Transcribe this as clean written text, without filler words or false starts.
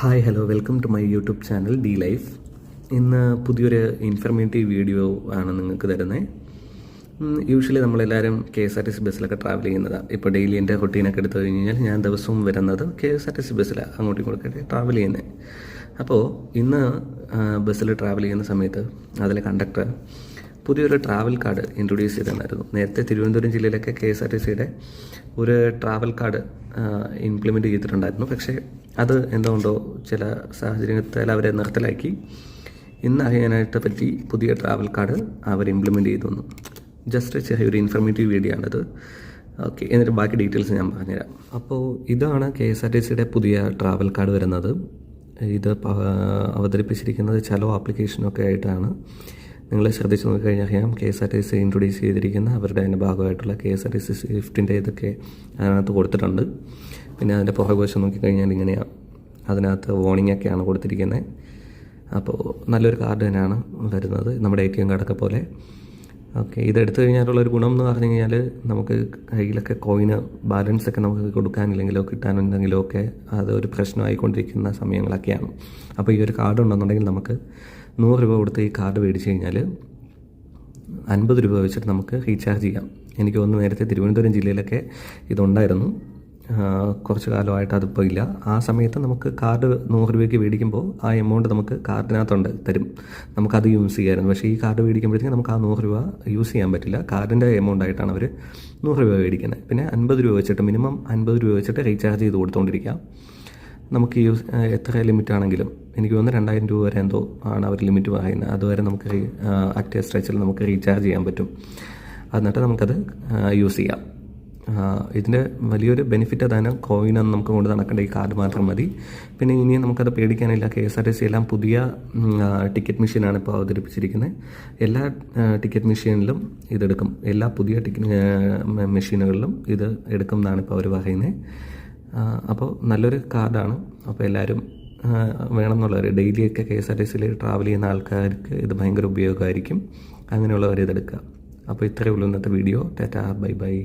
Hi hello welcome to my YouTube channel D life. ഇന്ന് പുതിയൊരു informative video ആണ് നിങ്ങൾക്ക് തരുന്നത്. യൂഷ്വലി നമ്മളെല്ലാവരും KSRTC ബസ്സിലൊക്കെ ട്രാവൽ ചെയ്യുന്നതാണ്. ഇപ്പോൾ ഡെയിലി എൻ്റെ റൊട്ടീനൊക്കെ എടുത്തു കഴിഞ്ഞാൽ ഞാൻ ദിവസവും വരുന്നത് KSRTC ബസ്സിലാണ്, അങ്ങോട്ടും ഇങ്ങോട്ടൊക്കെ ട്രാവൽ ചെയ്യുന്നത്. അപ്പോൾ ഇന്ന് ബസ്സിൽ ട്രാവൽ ചെയ്യുന്ന സമയത്ത് അതിലെ കണ്ടക്ടർ പുതിയൊരു ട്രാവൽ കാർഡ് ഇൻട്രൊഡ്യൂസ് ചെയ്തിട്ടുണ്ടായിരുന്നു. നേരത്തെ തിരുവനന്തപുരം ജില്ലയിലൊക്കെ KSRTCയുടെ ഒരു ട്രാവൽ കാർഡ് ഇംപ്ലിമെൻറ്റ് ചെയ്തിട്ടുണ്ടായിരുന്നു. പക്ഷേ അത് എന്തുകൊണ്ടോ ചില സാഹചര്യത്തിൽ അവരെ നിർത്തലാക്കി. ഇന്ന് അറിയാനായിട്ട് പറ്റി പുതിയ ട്രാവൽ കാർഡ് അവർ ഇംപ്ലിമെൻറ്റ് ചെയ്തു. ജസ്റ്റ് ചെറിയൊരു ഇൻഫർമേറ്റീവ് വീഡിയോ ആണിത്. ഓക്കെ, എന്നിട്ട് ബാക്കി ഡീറ്റെയിൽസ് ഞാൻ പറഞ്ഞുതരാം. അപ്പോൾ ഇതാണ് KSRTCയുടെ പുതിയ ട്രാവൽ കാർഡ് വരുന്നത്. ഇത് അവതരിപ്പിച്ചിരിക്കുന്നത് ചലോ ആപ്ലിക്കേഷനൊക്കെ ആയിട്ടാണ്. നിങ്ങൾ ശ്രദ്ധിച്ച് നോക്കിക്കഴിഞ്ഞാൽ അറിയാം, KSRTC ഇൻട്രൊഡ്യൂസ് ചെയ്തിരിക്കുന്ന അവരുടെ അതിൻ്റെ ഭാഗമായിട്ടുള്ള KSRTC സ്വിഫ്റ്റിൻ്റെ ഇതൊക്കെ അതിനകത്ത് കൊടുത്തിട്ടുണ്ട്. പിന്നെ അതിൻ്റെ പുറകുവശം നോക്കിക്കഴിഞ്ഞാൽ ഇങ്ങനെയാണ്, അതിനകത്ത് വാർണിംഗ് ഒക്കെയാണ് കൊടുത്തിരിക്കുന്നത്. അപ്പോൾ നല്ലൊരു കാർഡ് തന്നെയാണ് വരുന്നത്, നമ്മുടെ ATM കാർഡൊക്കെ പോലെ. ഓക്കെ, ഇതെടുത്തു കഴിഞ്ഞാലുള്ളൊരു ഗുണം എന്ന് പറഞ്ഞു കഴിഞ്ഞാൽ നമുക്ക് കയ്യിലൊക്കെ കോയിന് ബാലൻസൊക്കെ നമുക്ക് കൊടുക്കാനില്ലെങ്കിലോ കിട്ടാനുണ്ടെങ്കിലോ ഒക്കെ അതൊരു പ്രശ്നമായിക്കൊണ്ടിരിക്കുന്ന സമയങ്ങളൊക്കെയാണ്. അപ്പോൾ ഈ ഒരു കാർഡ് ഉണ്ടെന്നുണ്ടെങ്കിൽ നമുക്ക് 100 രൂപ കൊടുത്ത് ഈ കാർഡ് മേടിച്ച് കഴിഞ്ഞാൽ 50 രൂപ വെച്ചിട്ട് നമുക്ക് റീചാർജ് ചെയ്യാം. എനിക്ക് തോന്നുന്നു നേരത്തെ തിരുവനന്തപുരം ജില്ലയിലൊക്കെ ഇതുണ്ടായിരുന്നു, കുറച്ച് കാലമായിട്ട് അതിപ്പോൾ ഇല്ല. ആ സമയത്ത് നമുക്ക് കാർഡ് 100 രൂപയ്ക്ക് മേടിക്കുമ്പോൾ ആ എമൗണ്ട് നമുക്ക് കാർഡിനകത്തുണ്ട് തരും, നമുക്കത് യൂസ് ചെയ്യാമായിരുന്നു. പക്ഷേ ഈ കാർഡ് മേടിക്കുമ്പോഴത്തേക്കും നമുക്ക് ആ 100 രൂപ യൂസ് ചെയ്യാൻ പറ്റില്ല. കാർഡിൻ്റെ എമൗണ്ട് ആയിട്ടാണ് അവർ 100 രൂപ മേടിക്കുന്നത്. പിന്നെ 50 രൂപ വെച്ചിട്ട്, മിനിമം 50 രൂപ വെച്ചിട്ട് റീചാർജ് ചെയ്ത് കൊടുത്തുകൊണ്ടിരിക്കാം. നമുക്ക് എത്ര ലിമിറ്റ് ആണെങ്കിലും, എനിക്ക് തോന്നുന്നു 2000 രൂപ വരെ എന്തോ ആണ് അവർ ലിമിറ്റ് പറയുന്നത്. അതുവരെ നമുക്ക് ആക്റ്റീവ് സ്ട്രെച്ചിൽ നമുക്ക് റീചാർജ് ചെയ്യാൻ പറ്റും. എന്നിട്ട് നമുക്കത് യൂസ് ചെയ്യാം. ഇതിൻ്റെ വലിയൊരു ബെനിഫിറ്റ് അതാണ്, കോയിനൊന്നും നമുക്ക് കൊണ്ട് നടക്കേണ്ട, ഈ കാർഡ് മാത്രം മതി. പിന്നെ ഇനിയും നമുക്കത് പേടിക്കാനില്ല. KSRTC എല്ലാം പുതിയ ടിക്കറ്റ് മെഷീനാണ് ഇപ്പോൾ അവതരിപ്പിച്ചിരിക്കുന്നത്. എല്ലാ ടിക്കറ്റ് മെഷീനിലും ഇതെടുക്കും, എല്ലാ പുതിയ മെഷീനുകളിലും ഇത് എടുക്കും എന്നാണ് ഇപ്പോൾ അവർ പറയുന്നത്. അപ്പോൾ നല്ലൊരു കാർഡാണ്. അപ്പോൾ എല്ലാവരും വേണമെന്നുള്ളവർ, ഡെയിലിയൊക്കെ KSRTCയിൽ ട്രാവൽ ചെയ്യുന്ന ആൾക്കാർക്ക് ഇത് ഭയങ്കര ഉപയോഗമായിരിക്കും. അങ്ങനെയുള്ളവർ ഇതെടുക്കുക. അപ്പോൾ ഇത്രയേ ഉള്ളൂ ഇന്നത്തെ വീഡിയോ. Tata, bye bye.